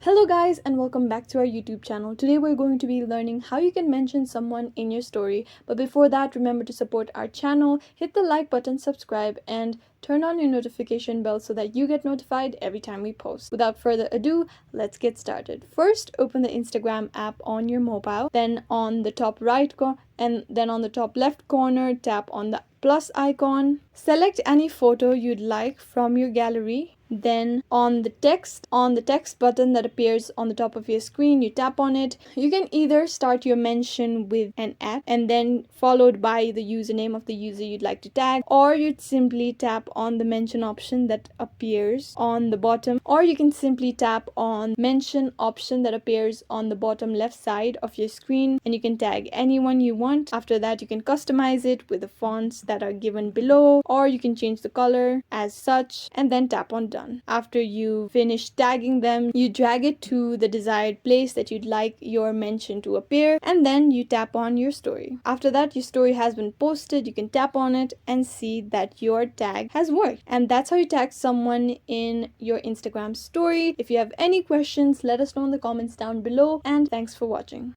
Hello guys and welcome back to our YouTube channel. Today we're going to be learning how you can mention someone in your story. But before that, remember to support our channel, hit the like button, subscribe, and turn on your notification bell so that you get notified every time we post. Without further ado, let's get started. First, open the Instagram app on your mobile. Then on the top then on the top left corner, tap on the plus icon. Select any photo you'd like from your gallery. Then on the text button that appears on the top of your screen, you tap on it. You can either start your mention with an @ and then followed by the username of the user you'd like to tag, or you'd simply tap on the mention option that appears on the bottom, or you can simply tap on mention option that appears on the bottom left side of your screen, and you can tag anyone you want. After that, you can customize it with the fonts that are given below, or you can change the color as such, and then tap on done. After you finish tagging them, you drag it to the desired place that you'd like your mention to appear, and then you tap on your story. After that, your story has been posted. You can tap on it and see that your tag has worked. And that's how you tag someone in your Instagram story. If you have any questions, let us know in the comments down below, and thanks for watching.